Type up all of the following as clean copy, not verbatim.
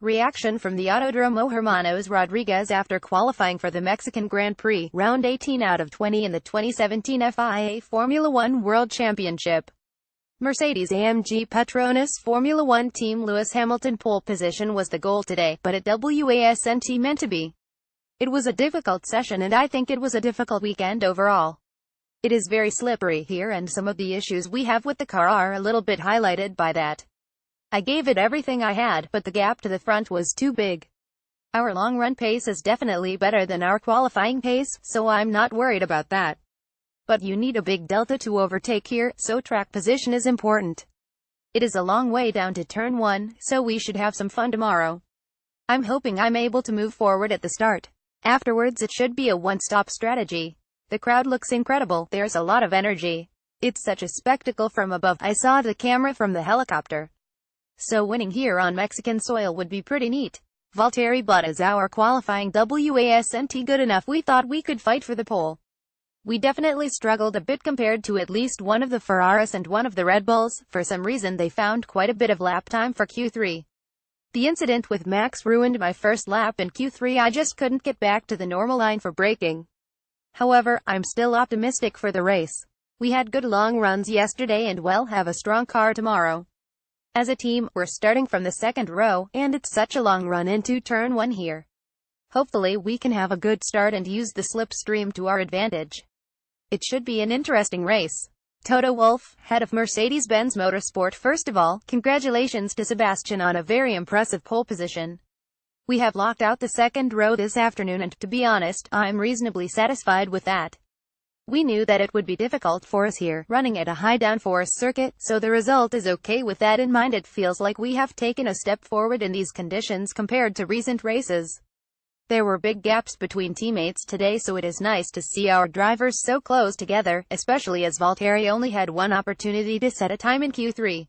Reaction from the Autodromo Hermanos Rodriguez after qualifying for the Mexican Grand Prix, round 18 out of 20 in the 2017 FIA Formula One World Championship. Mercedes-AMG Petronas Formula One team Lewis Hamilton pole position was the goal today, but it wasn't meant to be. It was a difficult session and I think it was a difficult weekend overall. It is very slippery here and some of the issues we have with the car are a little bit highlighted by that. I gave it everything I had, but the gap to the front was too big. Our long-run pace is definitely better than our qualifying pace, so I'm not worried about that. But you need a big delta to overtake here, so track position is important. It is a long way down to turn 1, so we should have some fun tomorrow. I'm hoping I'm able to move forward at the start. Afterwards it should be a one-stop strategy. The crowd looks incredible, there's a lot of energy. It's such a spectacle from above. I saw the camera from the helicopter. So winning here on Mexican soil would be pretty neat. Valtteri, but is our qualifying wasn't good enough? We thought we could fight for the pole. We definitely struggled a bit compared to at least one of the Ferraris and one of the Red Bulls. For some reason they found quite a bit of lap time for Q3. The incident with Max ruined my first lap in Q3. I just couldn't get back to the normal line for braking. However, I'm still optimistic for the race. We had good long runs yesterday and we'll have a strong car tomorrow. As a team, we're starting from the second row, and it's such a long run into turn 1 here. Hopefully we can have a good start and use the slipstream to our advantage. It should be an interesting race. Toto Wolff, head of Mercedes-Benz Motorsport. First of all, congratulations to Sebastian on a very impressive pole position. We have locked out the second row this afternoon and, to be honest, I'm reasonably satisfied with that. We knew that it would be difficult for us here, running at a high downforce circuit, so the result is okay. With that in mind, it feels like we have taken a step forward in these conditions compared to recent races. There were big gaps between teammates today, so it is nice to see our drivers so close together, especially as Valtteri only had one opportunity to set a time in Q3.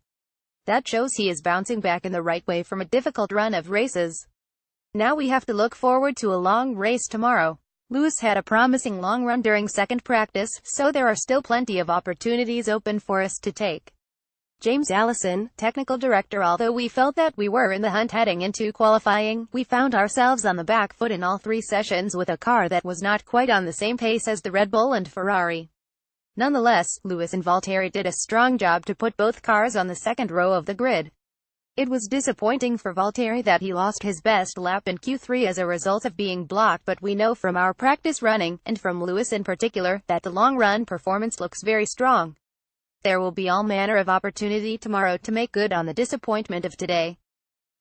That shows he is bouncing back in the right way from a difficult run of races. Now we have to look forward to a long race tomorrow. Lewis had a promising long run during second practice, so there are still plenty of opportunities open for us to take. James Allison, technical director. Although we felt that we were in the hunt heading into qualifying, we found ourselves on the back foot in all 3 sessions with a car that was not quite on the same pace as the Red Bull and Ferrari. Nonetheless, Lewis and Valtteri did a strong job to put both cars on the second row of the grid. It was disappointing for Valtteri that he lost his best lap in Q3 as a result of being blocked, but we know from our practice running, and from Lewis in particular, that the long-run performance looks very strong. There will be all manner of opportunity tomorrow to make good on the disappointment of today.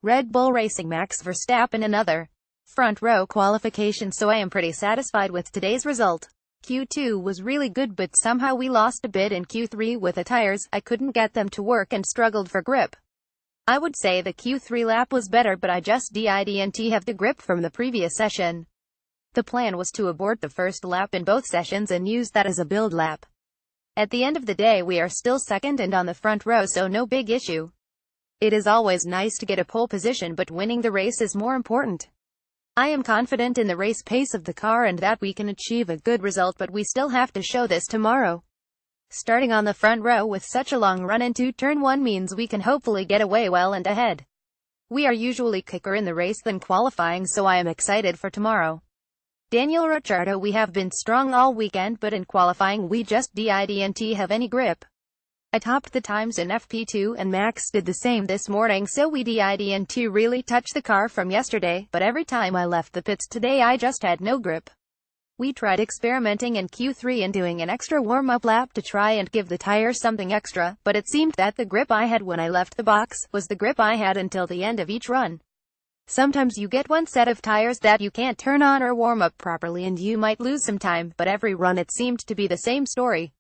Red Bull Racing Max Verstappen another front row qualification, so I am pretty satisfied with today's result. Q2 was really good, but somehow we lost a bit in Q3 with the tires. I couldn't get them to work and struggled for grip. I would say the Q3 lap was better, but I just didn't have the grip from the previous session. The plan was to abort the first lap in both sessions and use that as a build lap. At the end of the day we are still second and on the front row, so no big issue. It is always nice to get a pole position, but winning the race is more important. I am confident in the race pace of the car and that we can achieve a good result, but we still have to show this tomorrow. Starting on the front row with such a long run into turn 1 means we can hopefully get away well and ahead. We are usually quicker in the race than qualifying, so I am excited for tomorrow. Daniel Ricciardo, we have been strong all weekend, but in qualifying we just didn't have any grip. I topped the times in FP2 and Max did the same this morning, so we didn't really touch the car from yesterday, but every time I left the pits today I just had no grip. We tried experimenting in Q3 and doing an extra warm-up lap to try and give the tires something extra, but it seemed that the grip I had when I left the box was the grip I had until the end of each run. Sometimes you get one set of tires that you can't turn on or warm up properly and you might lose some time, but every run it seemed to be the same story.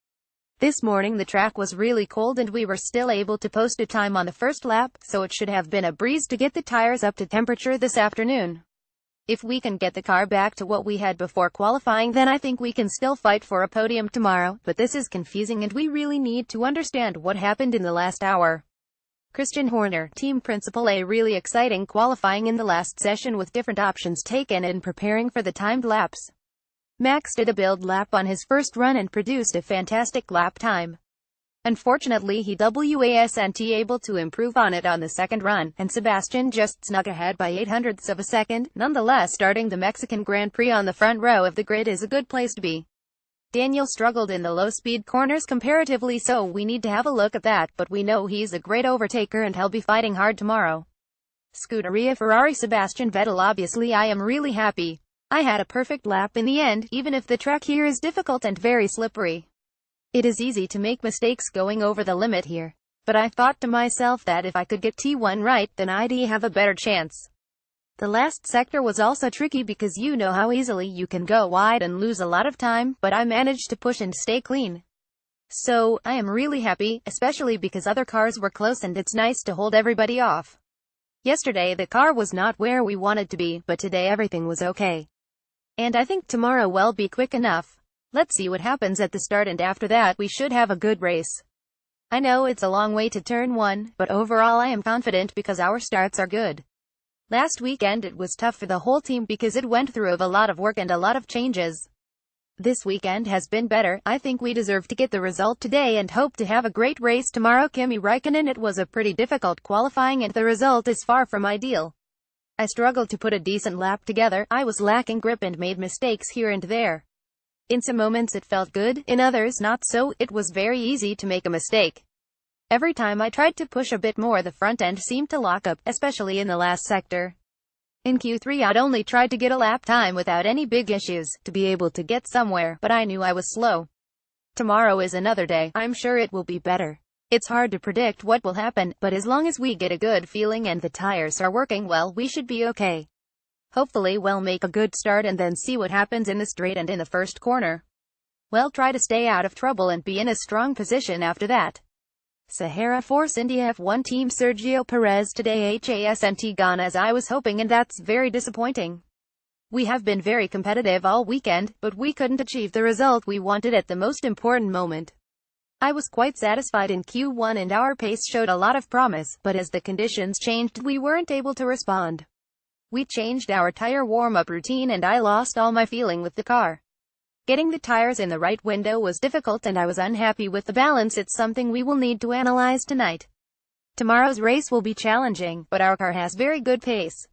This morning the track was really cold and we were still able to post a time on the first lap, so it should have been a breeze to get the tires up to temperature this afternoon. If we can get the car back to what we had before qualifying, then I think we can still fight for a podium tomorrow, but this is confusing and we really need to understand what happened in the last hour. Christian Horner, team principal. A really exciting qualifying in the last session with different options taken in preparing for the timed laps. Max did a build lap on his first run and produced a fantastic lap time. Unfortunately he wasn't able to improve on it on the second run, and Sebastian just snuck ahead by 0.08 of a second. Nonetheless, starting the Mexican Grand Prix on the front row of the grid is a good place to be. Daniel struggled in the low-speed corners comparatively, so we need to have a look at that, but we know he's a great overtaker and he'll be fighting hard tomorrow. Scuderia Ferrari Sebastian Vettel. Obviously I am really happy. I had a perfect lap in the end, even if the track here is difficult and very slippery. It is easy to make mistakes going over the limit here. But I thought to myself that if I could get T1 right, then I'd have a better chance. The last sector was also tricky because you know how easily you can go wide and lose a lot of time, but I managed to push and stay clean. So, I am really happy, especially because other cars were close and it's nice to hold everybody off. Yesterday the car was not where we wanted to be, but today everything was okay. And I think tomorrow will be quick enough. Let's see what happens at the start, and after that we should have a good race. I know it's a long way to turn 1, but overall I am confident because our starts are good. Last weekend it was tough for the whole team because it went through a lot of work and a lot of changes. This weekend has been better. I think we deserve to get the result today and hope to have a great race tomorrow. Kimi Räikkönen. It was a pretty difficult qualifying and the result is far from ideal. I struggled to put a decent lap together. I was lacking grip and made mistakes here and there. In some moments it felt good, in others not so. It was very easy to make a mistake. Every time I tried to push a bit more, the front end seemed to lock up, especially in the last sector. In Q3 I'd only tried to get a lap time without any big issues, to be able to get somewhere, but I knew I was slow. Tomorrow is another day. I'm sure it will be better. It's hard to predict what will happen, but as long as we get a good feeling and the tires are working well, we should be okay. Hopefully we'll make a good start and then see what happens in the straight and in the first corner. We'll try to stay out of trouble and be in a strong position after that. Sahara Force India F1 Team Sergio Perez. Today hasn't gone as I was hoping, and that's very disappointing. We have been very competitive all weekend, but we couldn't achieve the result we wanted at the most important moment. I was quite satisfied in Q1 and our pace showed a lot of promise, but as the conditions changed we weren't able to respond. We changed our tire warm-up routine and I lost all my feeling with the car. Getting the tires in the right window was difficult and I was unhappy with the balance. It's something we will need to analyze tonight. Tomorrow's race will be challenging, but our car has very good pace.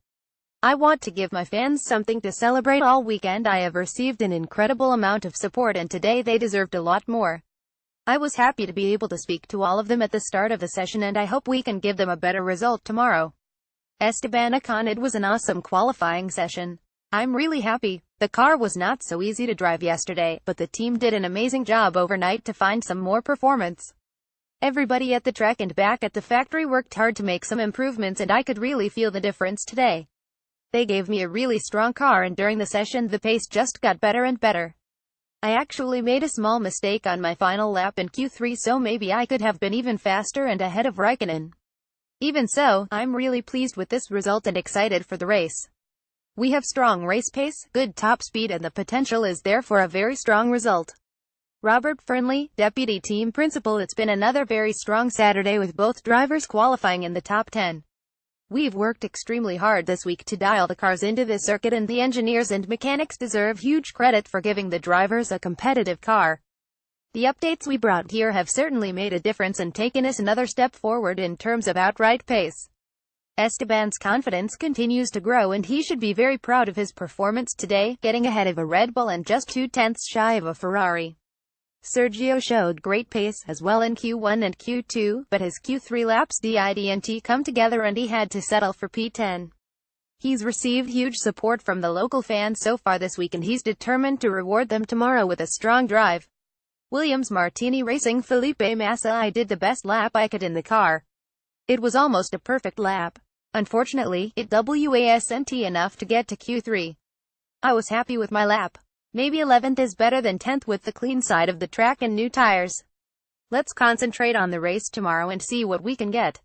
I want to give my fans something to celebrate. All weekend I have received an incredible amount of support and today they deserved a lot more. I was happy to be able to speak to all of them at the start of the session and I hope we can give them a better result tomorrow. Esteban Ocon. It was an awesome qualifying session. I'm really happy. The car was not so easy to drive yesterday, but the team did an amazing job overnight to find some more performance. Everybody at the track and back at the factory worked hard to make some improvements and I could really feel the difference today. They gave me a really strong car and during the session the pace just got better and better. I actually made a small mistake on my final lap in Q3, so maybe I could have been even faster and ahead of Räikkönen. Even so, I'm really pleased with this result and excited for the race. We have strong race pace, good top speed and the potential is there for a very strong result. Robert Fernley, Deputy Team Principal. It's been another very strong Saturday with both drivers qualifying in the top 10. We've worked extremely hard this week to dial the cars into this circuit and the engineers and mechanics deserve huge credit for giving the drivers a competitive car. The updates we brought here have certainly made a difference and taken us another step forward in terms of outright pace. Esteban's confidence continues to grow and he should be very proud of his performance today, getting ahead of a Red Bull and just 0.2 shy of a Ferrari. Sergio showed great pace as well in Q1 and Q2, but his Q3 laps didn't come together and he had to settle for P10. He's received huge support from the local fans so far this week and he's determined to reward them tomorrow with a strong drive. Williams Martini Racing. Felipe Massa. I did the best lap I could in the car. It was almost a perfect lap. Unfortunately, it wasn't enough to get to Q3. I was happy with my lap. Maybe 11th is better than 10th with the clean side of the track and new tires. Let's concentrate on the race tomorrow and see what we can get.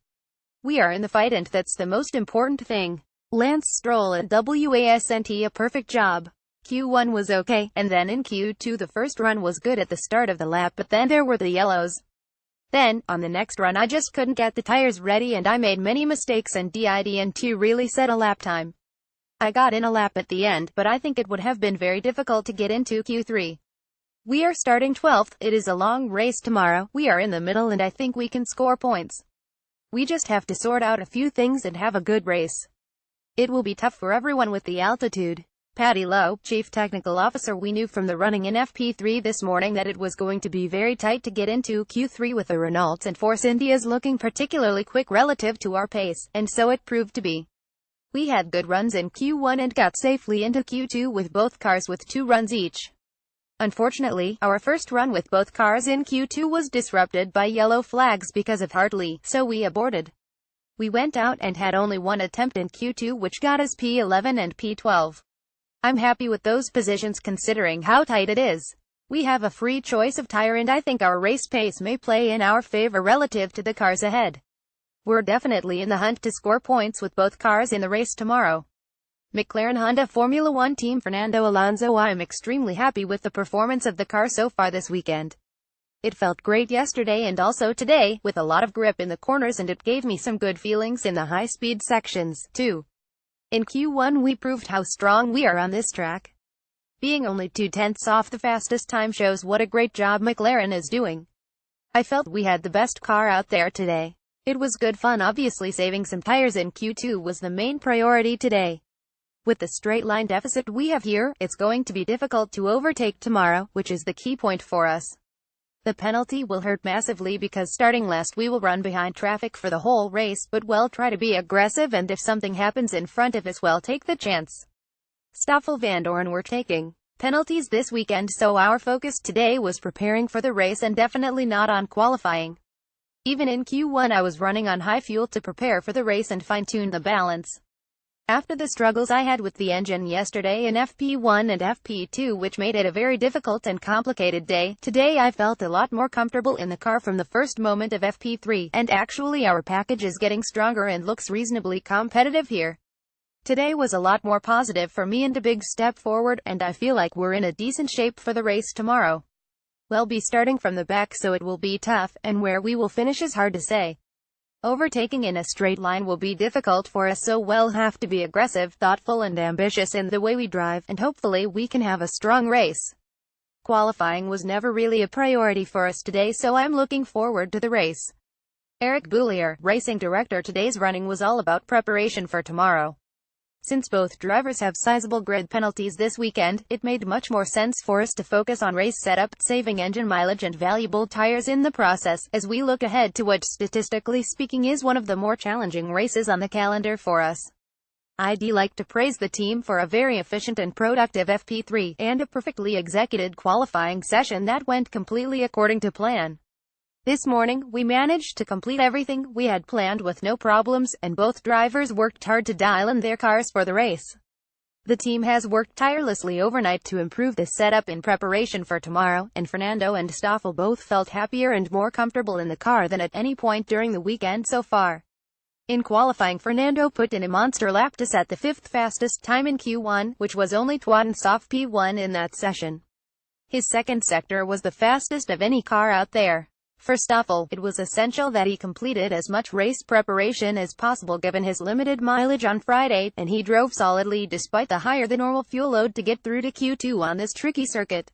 We are in the fight and that's the most important thing. Lance Stroll at wasn't a perfect job. Q1 was okay, and then in Q2 the first run was good at the start of the lap, but then there were the yellows. Then, on the next run I just couldn't get the tires ready and I made many mistakes and didn't really set a lap time. I got in a lap at the end, but I think it would have been very difficult to get into Q3. We are starting 12th, it is a long race tomorrow, we are in the middle and I think we can score points. We just have to sort out a few things and have a good race. It will be tough for everyone with the altitude. Patty Lowe, Chief Technical Officer. We knew from the running in FP3 this morning that it was going to be very tight to get into Q3 with the Renaults and Force Indias looking particularly quick relative to our pace, and so it proved to be. We had good runs in Q1 and got safely into Q2 with both cars with 2 runs each. Unfortunately, our first run with both cars in Q2 was disrupted by yellow flags because of Hartley, so we aborted. We went out and had only one attempt in Q2 which got us P11 and P12. I'm happy with those positions considering how tight it is. We have a free choice of tire and I think our race pace may play in our favor relative to the cars ahead. We're definitely in the hunt to score points with both cars in the race tomorrow. McLaren Honda Formula One team. Fernando Alonso. I'm extremely happy with the performance of the car so far this weekend. It felt great yesterday and also today, with a lot of grip in the corners, and it gave me some good feelings in the high-speed sections, too. In Q1 we proved how strong we are on this track. Being only 2/10 off the fastest time shows what a great job McLaren is doing. I felt we had the best car out there today. It was good fun. Obviously saving some tires in Q2 was the main priority today. With the straight line deficit we have here, it's going to be difficult to overtake tomorrow, which is the key point for us. The penalty will hurt massively because starting last we will run behind traffic for the whole race, but we'll try to be aggressive and if something happens in front of us we'll take the chance. Stoffel Vandoorne. We're taking penalties this weekend, so our focus today was preparing for the race and definitely not on qualifying. Even in Q1 I was running on high fuel to prepare for the race and fine-tune the balance. After the struggles I had with the engine yesterday in FP1 and FP2 which made it a very difficult and complicated day, today I felt a lot more comfortable in the car from the first moment of FP3, and actually our package is getting stronger and looks reasonably competitive here. Today was a lot more positive for me and a big step forward, and I feel like we're in a decent shape for the race tomorrow. We'll be starting from the back so it will be tough, and where we will finish is hard to say. Overtaking in a straight line will be difficult for us, so we'll have to be aggressive, thoughtful and ambitious in the way we drive, and hopefully we can have a strong race. Qualifying was never really a priority for us today, so I'm looking forward to the race. Eric Boulier, Racing Director. Today's running was all about preparation for tomorrow. Since both drivers have sizable grid penalties this weekend, it made much more sense for us to focus on race setup, saving engine mileage and valuable tires in the process, as we look ahead to what statistically speaking is one of the more challenging races on the calendar for us. I'd like to praise the team for a very efficient and productive FP3, and a perfectly executed qualifying session that went completely according to plan. This morning, we managed to complete everything we had planned with no problems, and both drivers worked hard to dial in their cars for the race. The team has worked tirelessly overnight to improve the setup in preparation for tomorrow, and Fernando and Stoffel both felt happier and more comfortable in the car than at any point during the weekend so far. In qualifying, Fernando put in a monster lap to set the 5th fastest time in Q1, which was only 2/10 off P1 in that session. His second sector was the fastest of any car out there. For Stoffel, it was essential that he completed as much race preparation as possible given his limited mileage on Friday, and he drove solidly despite the higher-than-normal fuel load to get through to Q2 on this tricky circuit.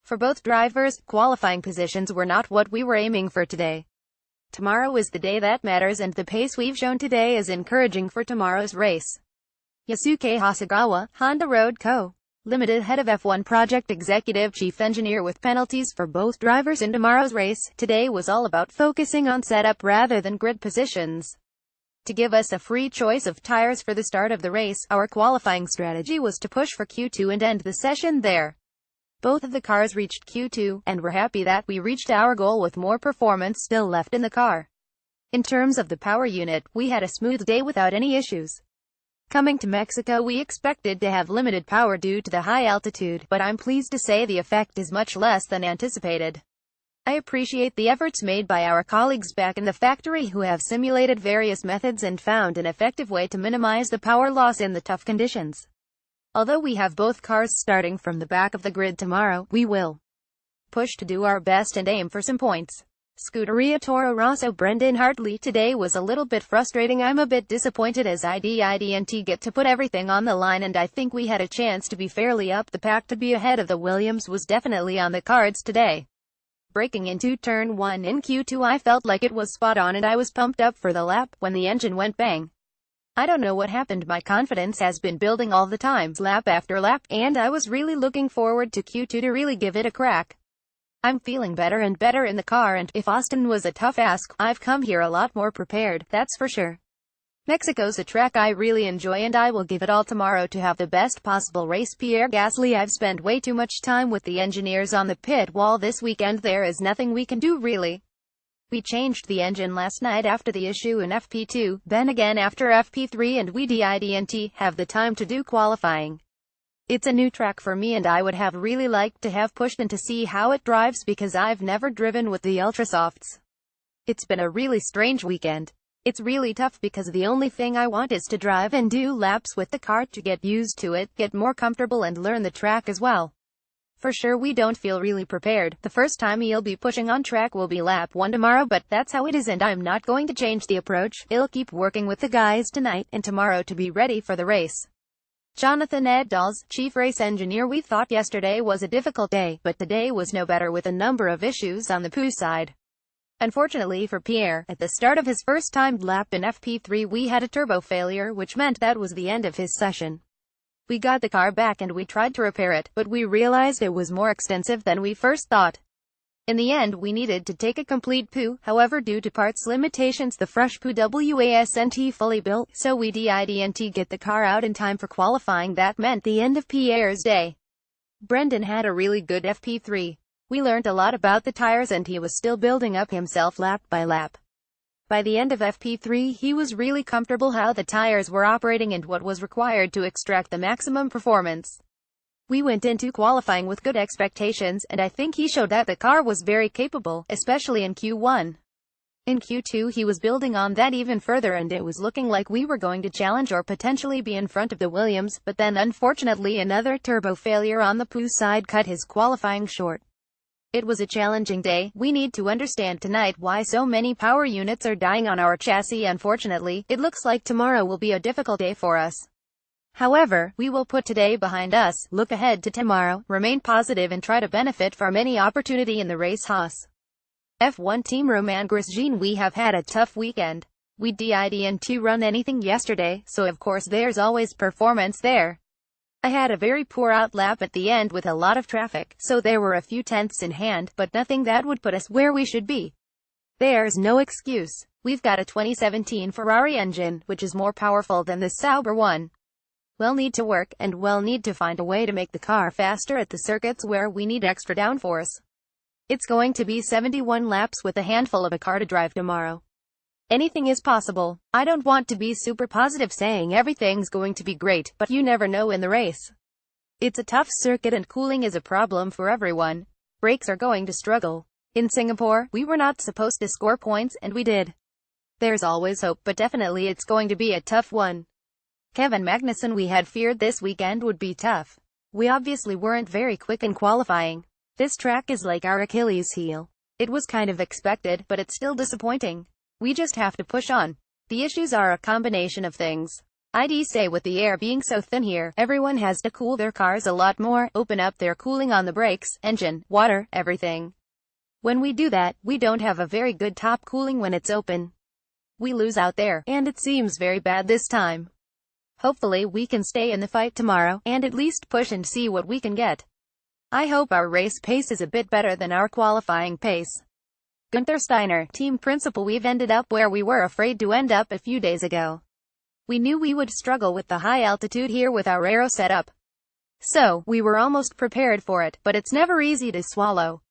For both drivers, qualifying positions were not what we were aiming for today. Tomorrow is the day that matters, and the pace we've shown today is encouraging for tomorrow's race. Yasuke Hasegawa, Honda Road Co. Limited head of F1 project executive chief engineer. With penalties for both drivers in tomorrow's race, today was all about focusing on setup rather than grid positions. To give us a free choice of tires for the start of the race, our qualifying strategy was to push for Q2 and end the session there. Both of the cars reached Q2, and we're happy that we reached our goal with more performance still left in the car. In terms of the power unit, we had a smooth day without any issues. Coming to Mexico, we expected to have limited power due to the high altitude, but I'm pleased to say the effect is much less than anticipated. I appreciate the efforts made by our colleagues back in the factory who have simulated various methods and found an effective way to minimize the power loss in the tough conditions. Although we have both cars starting from the back of the grid tomorrow, we will push to do our best and aim for some points. Scuderia Toro Rosso Brendan Hartley. Today was a little bit frustrating. I'm a bit disappointed as I didn't get to put everything on the line, and I think we had a chance to be fairly up the pack. To be ahead of the Williams was definitely on the cards today. Breaking into turn 1 in Q2, I felt like it was spot on and I was pumped up for the lap when the engine went bang. I don't know what happened, my confidence has been building all the time, lap after lap, and I was really looking forward to Q2 to really give it a crack. I'm feeling better and better in the car, and if Austin was a tough ask, I've come here a lot more prepared, that's for sure. Mexico's a track I really enjoy and I will give it all tomorrow to have the best possible race. Pierre Gasly. I've spent way too much time with the engineers on the pit wall this weekend. There is nothing we can do really. We changed the engine last night after the issue in FP2, then again after FP3, and we didn't have the time to do qualifying. It's a new track for me and I would have really liked to have pushed in to see how it drives because I've never driven with the Ultrasofts. It's been a really strange weekend. It's really tough because the only thing I want is to drive and do laps with the car to get used to it, get more comfortable and learn the track as well. For sure we don't feel really prepared. The first time he'll be pushing on track will be lap 1 tomorrow, but that's how it is and I'm not going to change the approach. I'll keep working with the guys tonight and tomorrow to be ready for the race. Jonathan Edalls, chief race engineer. We thought yesterday was a difficult day, but today was no better with a number of issues on the poo side. Unfortunately for Pierre, at the start of his first timed lap in FP3 we had a turbo failure, which meant that was the end of his session. We got the car back and we tried to repair it, but we realized it was more extensive than we first thought. In the end we needed to take a complete poo, however due to parts limitations the fresh poo wasn't fully built, so we didn't get the car out in time for qualifying. That meant the end of Pierre's day. Brendan had a really good FP3. We learned a lot about the tires and he was still building up himself lap by lap. By the end of FP3 he was really comfortable how the tires were operating and what was required to extract the maximum performance. We went into qualifying with good expectations and I think he showed that the car was very capable, especially in Q1. In Q2 he was building on that even further and it was looking like we were going to challenge or potentially be in front of the Williams, but then unfortunately another turbo failure on the poo side cut his qualifying short. It was a challenging day. We need to understand tonight why so many power units are dying on our chassis. Unfortunately, it looks like tomorrow will be a difficult day for us. However, we will put today behind us, look ahead to tomorrow, remain positive and try to benefit from any opportunity in the race. Haas F1 team. Romain Grosjean. We have had a tough weekend. We didn't run anything yesterday, so of course there's always performance there. I had a very poor out lap at the end with a lot of traffic, so there were a few tenths in hand, but nothing that would put us where we should be. There's no excuse. We've got a 2017 Ferrari engine, which is more powerful than the Sauber one. We'll need to work, and we'll need to find a way to make the car faster at the circuits where we need extra downforce. It's going to be 71 laps with a handful of a car to drive tomorrow. Anything is possible. I don't want to be super positive saying everything's going to be great, but you never know in the race. It's a tough circuit and cooling is a problem for everyone. Brakes are going to struggle. In Singapore, we were not supposed to score points, and we did. There's always hope, but definitely it's going to be a tough one. Kevin Magnussen. We had feared this weekend would be tough. We obviously weren't very quick in qualifying. This track is like our Achilles heel. It was kind of expected, but it's still disappointing. We just have to push on. The issues are a combination of things. I'd say with the air being so thin here, everyone has to cool their cars a lot more, open up their cooling on the brakes, engine, water, everything. When we do that, we don't have a very good top cooling when it's open. We lose out there, and it seems very bad this time. Hopefully we can stay in the fight tomorrow, and at least push and see what we can get. I hope our race pace is a bit better than our qualifying pace. Gunther Steiner, team principal. We've ended up where we were afraid to end up a few days ago. We knew we would struggle with the high altitude here with our aero setup. So, we were almost prepared for it, but it's never easy to swallow.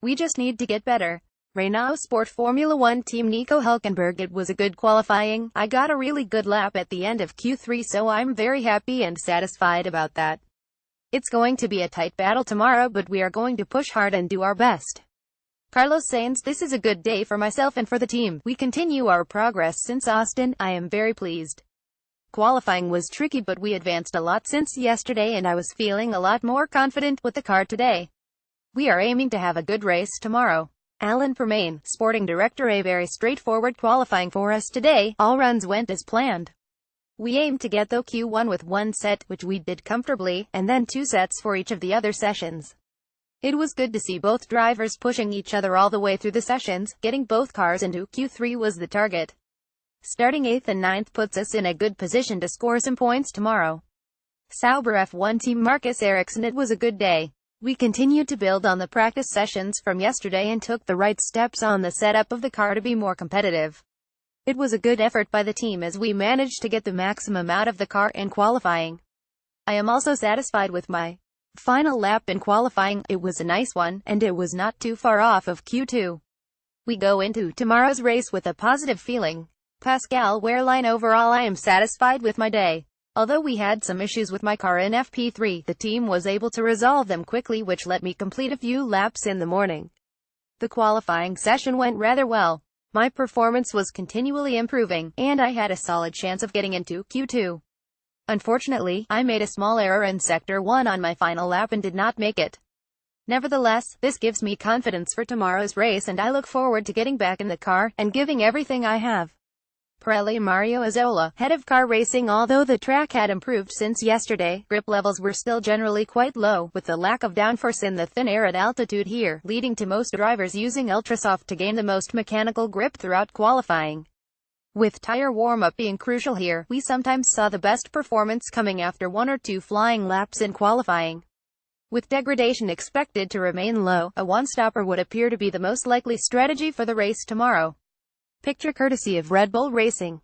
We just need to get better. Renault Sport Formula 1 team. Nico Hülkenberg. It was a good qualifying. I got a really good lap at the end of Q3, so I'm very happy and satisfied about that. It's going to be a tight battle tomorrow, but we are going to push hard and do our best. Carlos Sainz. This is a good day for myself and for the team. We continue our progress since Austin. I am very pleased. Qualifying was tricky, but we advanced a lot since yesterday and I was feeling a lot more confident with the car today. We are aiming to have a good race tomorrow. Alan Permain, sporting director. A very straightforward qualifying for us today. All runs went as planned. We aimed to get the Q1 with one set, which we did comfortably, and then 2 sets for each of the other sessions. It was good to see both drivers pushing each other all the way through the sessions. Getting both cars into Q3 was the target. Starting 8th and 9th puts us in a good position to score some points tomorrow. Sauber F1 team Marcus Ericsson. It was a good day. We continued to build on the practice sessions from yesterday and took the right steps on the setup of the car to be more competitive. It was a good effort by the team as we managed to get the maximum out of the car in qualifying. I am also satisfied with my final lap in qualifying. It was a nice one, and it was not too far off of Q2. We go into tomorrow's race with a positive feeling. Pascal Wehrlein. Overall, I am satisfied with my day. Although we had some issues with my car in FP3, the team was able to resolve them quickly, which let me complete a few laps in the morning. The qualifying session went rather well. My performance was continually improving, and I had a solid chance of getting into Q2. Unfortunately, I made a small error in Sector 1 on my final lap and did not make it. Nevertheless, this gives me confidence for tomorrow's race, and I look forward to getting back in the car and giving everything I have. Pirelli. Mario Isola, head of car racing. Although the track had improved since yesterday, grip levels were still generally quite low, with the lack of downforce in the thin air at altitude here, leading to most drivers using ultrasoft to gain the most mechanical grip throughout qualifying. With tire warm-up being crucial here, we sometimes saw the best performance coming after 1 or 2 flying laps in qualifying. With degradation expected to remain low, a one-stopper would appear to be the most likely strategy for the race tomorrow. Picture courtesy of Red Bull Racing.